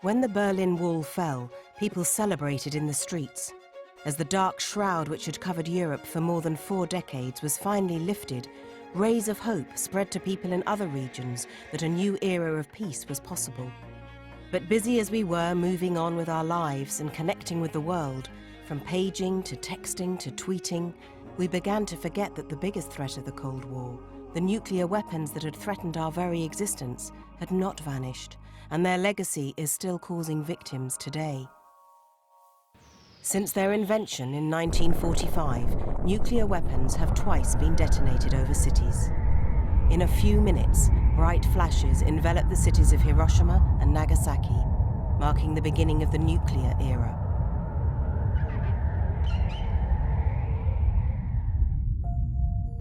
When the Berlin Wall fell, people celebrated in the streets. As the dark shroud which had covered Europe for more than 4 decades was finally lifted, rays of hope spread to people in other regions that a new era of peace was possible. But busy as we were moving on with our lives and connecting with the world, from paging to texting to tweeting, we began to forget that the biggest threat of the Cold War, the nuclear weapons that had threatened our very existence, had not vanished, and their legacy is still causing victims today. Since their invention in 1945, nuclear weapons have twice been detonated over cities. In a few minutes, bright flashes enveloped the cities of Hiroshima and Nagasaki, marking the beginning of the nuclear era.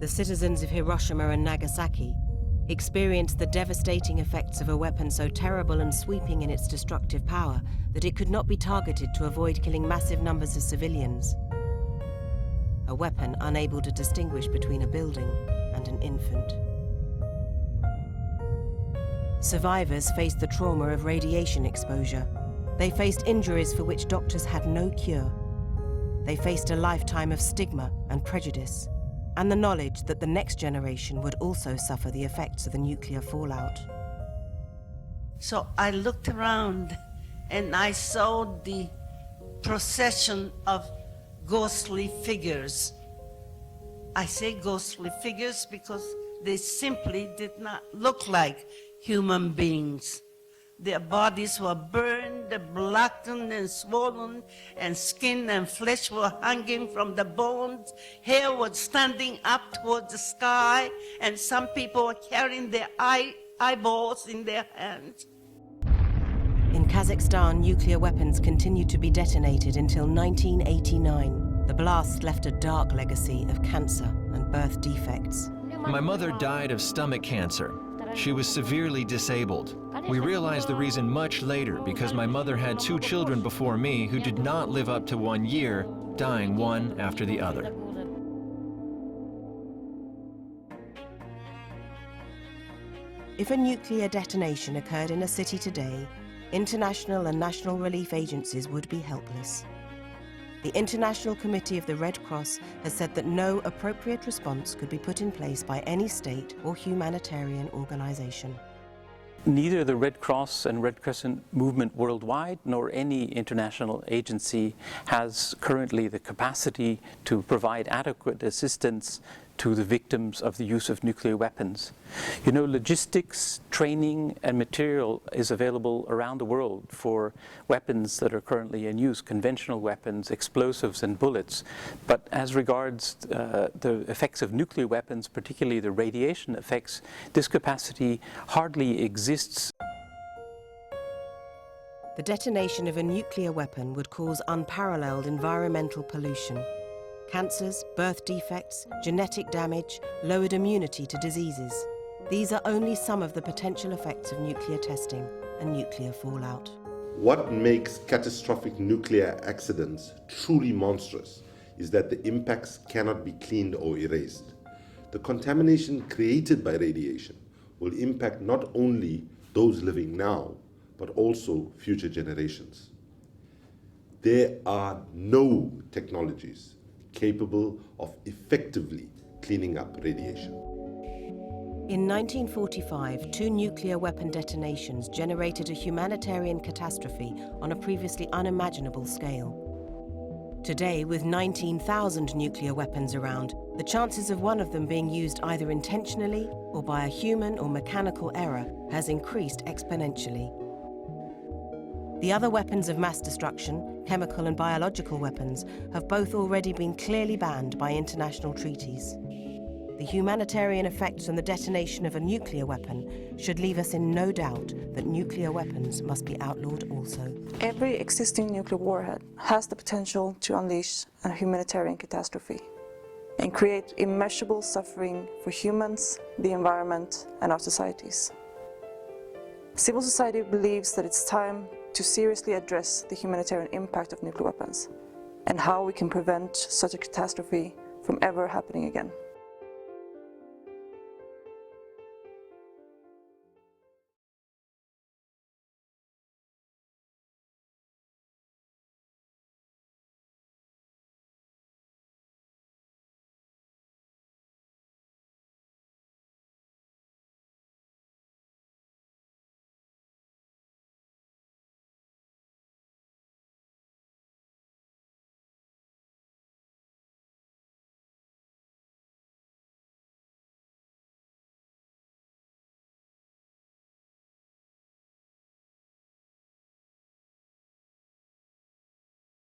The citizens of Hiroshima and Nagasaki experienced the devastating effects of a weapon so terrible and sweeping in its destructive power that it could not be targeted to avoid killing massive numbers of civilians. A weapon unable to distinguish between a building and an infant. Survivors faced the trauma of radiation exposure. They faced injuries for which doctors had no cure. They faced a lifetime of stigma and prejudice, and the knowledge that the next generation would also suffer the effects of the nuclear fallout. So I looked around and I saw the procession of ghostly figures. I say ghostly figures because they simply did not look like human beings. Their bodies were burned, blackened and swollen, and skin and flesh were hanging from the bones. Hair was standing up towards the sky, and some people were carrying their eyeballs in their hands. In Kazakhstan, nuclear weapons continued to be detonated until 1989. The blast left a dark legacy of cancer and birth defects. My mother died of stomach cancer. She was severely disabled. We realized the reason much later because my mother had 2 children before me who did not live up to 1 year, dying one after the other. If a nuclear detonation occurred in a city today, international and national relief agencies would be helpless. The International Committee of the Red Cross has said that no appropriate response could be put in place by any state or humanitarian organization. Neither the Red Cross and Red Crescent movement worldwide nor any international agency has currently the capacity to provide adequate assistance to the victims of the use of nuclear weapons. You know, logistics, training, and material is available around the world for weapons that are currently in use, conventional weapons, explosives, and bullets. But as regards the effects of nuclear weapons, particularly the radiation effects, this capacity hardly exists. The detonation of a nuclear weapon would cause unparalleled environmental pollution. Cancers, birth defects, genetic damage, lowered immunity to diseases. These are only some of the potential effects of nuclear testing and nuclear fallout. What makes catastrophic nuclear accidents truly monstrous is that the impacts cannot be cleaned or erased. The contamination created by radiation will impact not only those living now, but also future generations. There are no technologies capable of effectively cleaning up radiation. In 1945, 2 nuclear weapon detonations generated a humanitarian catastrophe on a previously unimaginable scale. Today, with 19,000 nuclear weapons around, the chances of one of them being used either intentionally or by a human or mechanical error has increased exponentially. The other weapons of mass destruction, chemical and biological weapons, have both already been clearly banned by international treaties. The humanitarian effects from the detonation of a nuclear weapon should leave us in no doubt that nuclear weapons must be outlawed also. Every existing nuclear warhead has the potential to unleash a humanitarian catastrophe and create immeasurable suffering for humans, the environment, and our societies. Civil society believes that it's time to seriously address the humanitarian impact of nuclear weapons and how we can prevent such a catastrophe from ever happening again.